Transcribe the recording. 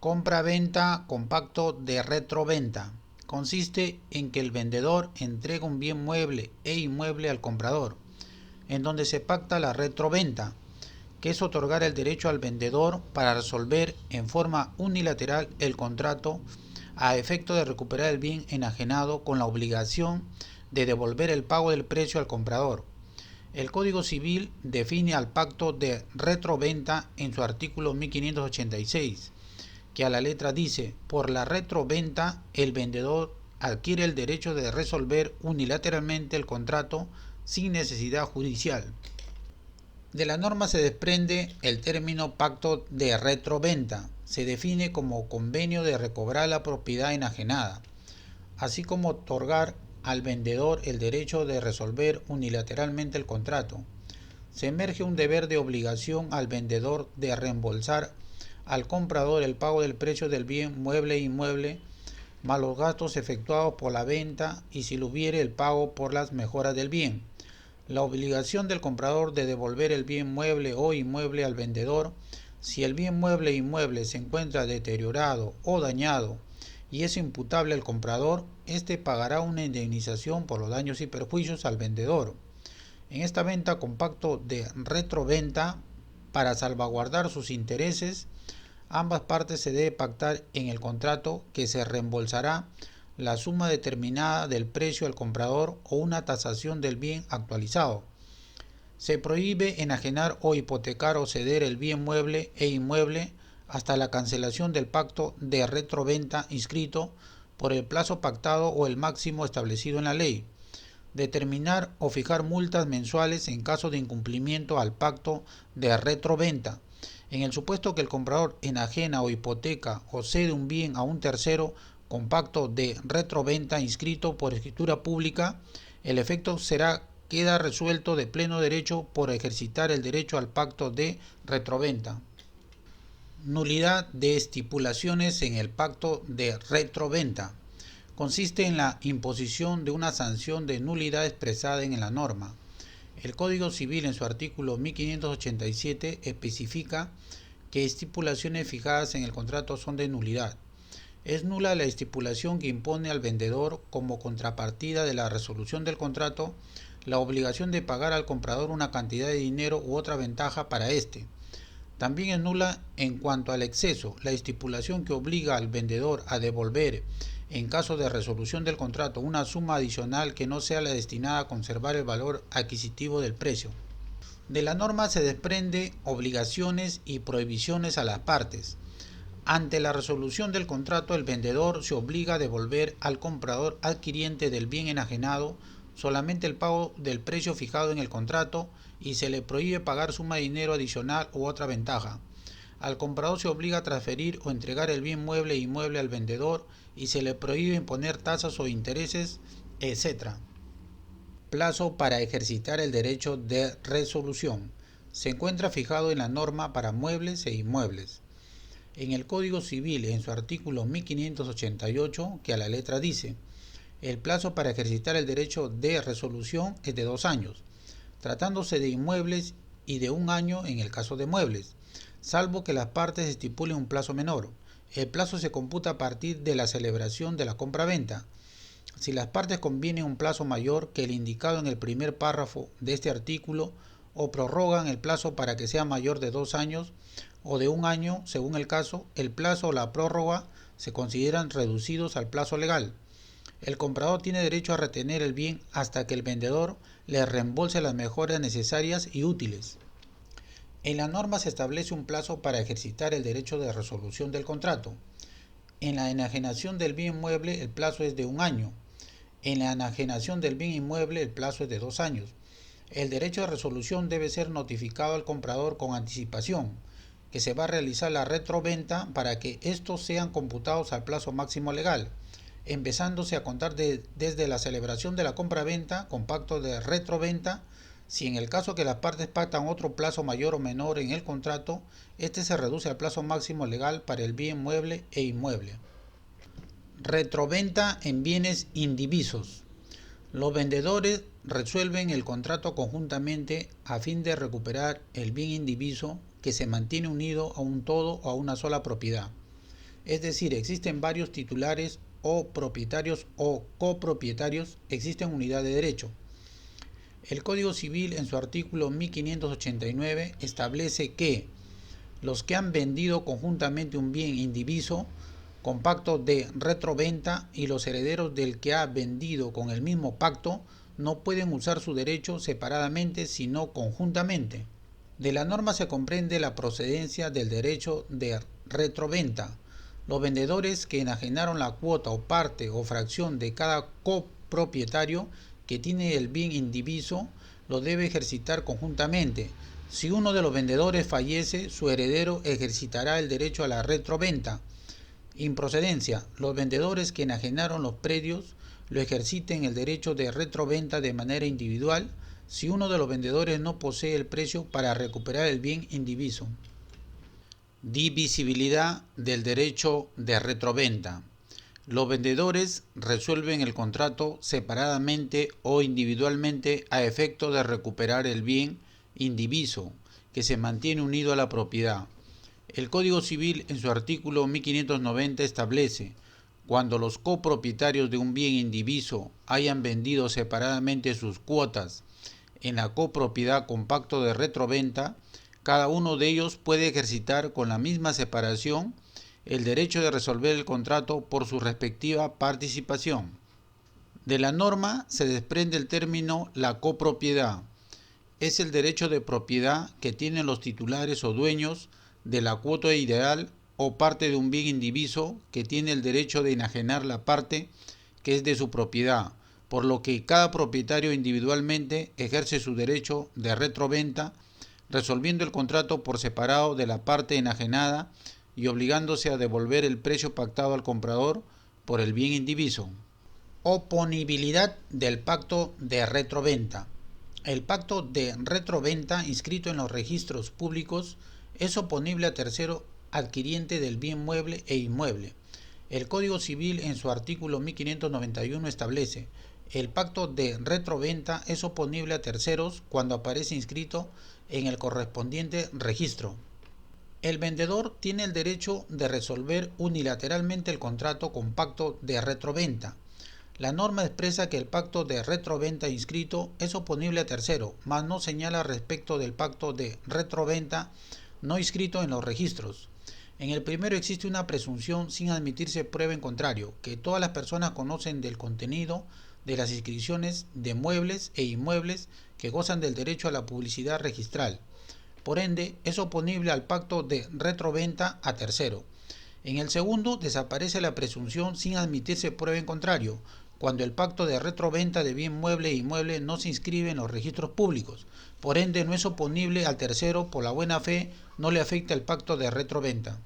Compra-venta con pacto de retroventa. Consiste en que el vendedor entrega un bien mueble e inmueble al comprador, en donde se pacta la retroventa, que es otorgar el derecho al vendedor para resolver en forma unilateral el contrato a efecto de recuperar el bien enajenado con la obligación de devolver el pago del precio al comprador. El Código Civil define al pacto de retroventa en su artículo 1586, que a la letra dice: por la retroventa el vendedor adquiere el derecho de resolver unilateralmente el contrato sin necesidad judicial. De la norma se desprende el término pacto de retroventa. Se define como convenio de recobrar la propiedad enajenada, así como otorgar al vendedor el derecho de resolver unilateralmente el contrato. Se emerge un deber de obligación al vendedor de reembolsar al comprador el pago del precio del bien mueble e inmueble, más los gastos efectuados por la venta y, si lo hubiere, el pago por las mejoras del bien. La obligación del comprador de devolver el bien mueble o inmueble al vendedor. Si el bien mueble e inmueble se encuentra deteriorado o dañado y es imputable al comprador, éste pagará una indemnización por los daños y perjuicios al vendedor. En esta venta con pacto de retroventa, para salvaguardar sus intereses, ambas partes se debe pactar en el contrato que se reembolsará la suma determinada del precio al comprador o una tasación del bien actualizado. Se prohíbe enajenar o hipotecar o ceder el bien mueble e inmueble hasta la cancelación del pacto de retroventa inscrito por el plazo pactado o el máximo establecido en la ley. Determinar o fijar multas mensuales en caso de incumplimiento al pacto de retroventa. En el supuesto que el comprador enajena o hipoteca o cede un bien a un tercero con pacto de retroventa inscrito por escritura pública, el efecto queda resuelto de pleno derecho por ejercitar el derecho al pacto de retroventa. Nulidad de estipulaciones en el pacto de retroventa. Consiste en la imposición de una sanción de nulidad expresada en la norma. El Código Civil, en su artículo 1587, especifica que estipulaciones fijadas en el contrato son de nulidad. Es nula la estipulación que impone al vendedor, como contrapartida de la resolución del contrato, la obligación de pagar al comprador una cantidad de dinero u otra ventaja para éste. También es nula en cuanto al exceso, la estipulación que obliga al vendedor a devolver, en caso de resolución del contrato, una suma adicional que no sea la destinada a conservar el valor adquisitivo del precio. De la norma se desprende obligaciones y prohibiciones a las partes. Ante la resolución del contrato, el vendedor se obliga a devolver al comprador adquiriente del bien enajenado solamente el pago del precio fijado en el contrato y se le prohíbe pagar suma de dinero adicional u otra ventaja. Al comprador se obliga a transferir o entregar el bien mueble e inmueble al vendedor y se le prohíbe imponer tasas o intereses, etc. Plazo para ejercitar el derecho de resolución. Se encuentra fijado en la norma para muebles e inmuebles. En el Código Civil, en su artículo 1588, que a la letra dice: el plazo para ejercitar el derecho de resolución es de 2 años, tratándose de inmuebles, y de 1 año en el caso de muebles, salvo que las partes estipulen un plazo menor. El plazo se computa a partir de la celebración de la compraventa. Si las partes convienen un plazo mayor que el indicado en el primer párrafo de este artículo, o prorrogan el plazo para que sea mayor de 2 años o de 1 año, según el caso, el plazo o la prórroga se consideran reducidos al plazo legal. El comprador tiene derecho a retener el bien hasta que el vendedor le reembolse las mejoras necesarias y útiles. En la norma se establece un plazo para ejercitar el derecho de resolución del contrato. En la enajenación del bien mueble el plazo es de 1 año. En la enajenación del bien inmueble el plazo es de 2 años. El derecho de resolución debe ser notificado al comprador con anticipación, que se va a realizar la retroventa para que estos sean computados al plazo máximo legal, empezándose a contar desde la celebración de la compraventa con pacto de retroventa. Si en el caso que las partes pactan otro plazo mayor o menor en el contrato, este se reduce al plazo máximo legal para el bien mueble e inmueble. Retroventa en bienes indivisos. Los vendedores resuelven el contrato conjuntamente a fin de recuperar el bien indiviso que se mantiene unido a un todo o a una sola propiedad. Es decir, existen varios titulares o propietarios o copropietarios, existen unidad de derecho. El Código Civil en su artículo 1589 establece que los que han vendido conjuntamente un bien indiviso con pacto de retroventa y los herederos del que ha vendido con el mismo pacto no pueden usar su derecho separadamente sino conjuntamente. De la norma se comprende la procedencia del derecho de retroventa. Los vendedores que enajenaron la cuota o parte o fracción de cada copropietario que tiene el bien indiviso lo debe ejercitar conjuntamente. Si uno de los vendedores fallece, su heredero ejercitará el derecho a la retroventa. Improcedencia. Los vendedores que enajenaron los predios lo ejerciten el derecho de retroventa de manera individual si uno de los vendedores no posee el precio para recuperar el bien indiviso. Divisibilidad del derecho de retroventa. Los vendedores resuelven el contrato separadamente o individualmente a efecto de recuperar el bien indiviso que se mantiene unido a la propiedad. El Código Civil en su artículo 1590 establece: cuando los copropietarios de un bien indiviso hayan vendido separadamente sus cuotas en la copropiedad con pacto de retroventa, cada uno de ellos puede ejercitar con la misma separación el derecho de resolver el contrato por su respectiva participación. De la norma se desprende el término la copropiedad. Es el derecho de propiedad que tienen los titulares o dueños de la cuota ideal o parte de un bien indiviso que tiene el derecho de enajenar la parte que es de su propiedad, por lo que cada propietario individualmente ejerce su derecho de retroventa, resolviendo el contrato por separado de la parte enajenada y obligándose a devolver el precio pactado al comprador por el bien indiviso. Oponibilidad del pacto de retroventa. El pacto de retroventa inscrito en los registros públicos es oponible a tercero adquiriente del bien mueble e inmueble. El Código Civil en su artículo 1591 establece: el pacto de retroventa es oponible a terceros cuando aparece inscrito en el correspondiente registro. El vendedor tiene el derecho de resolver unilateralmente el contrato con pacto de retroventa. La norma expresa que el pacto de retroventa inscrito es oponible a tercero, mas no señala respecto del pacto de retroventa no inscrito en los registros. En el primero existe una presunción sin admitirse prueba en contrario, que todas las personas conocen del contenido de las inscripciones de muebles e inmuebles que gozan del derecho a la publicidad registral. Por ende, es oponible al pacto de retroventa a tercero. En el segundo, desaparece la presunción sin admitirse prueba en contrario, cuando el pacto de retroventa de bien mueble e inmueble no se inscribe en los registros públicos. Por ende, no es oponible al tercero por la buena fe, no le afecta el pacto de retroventa.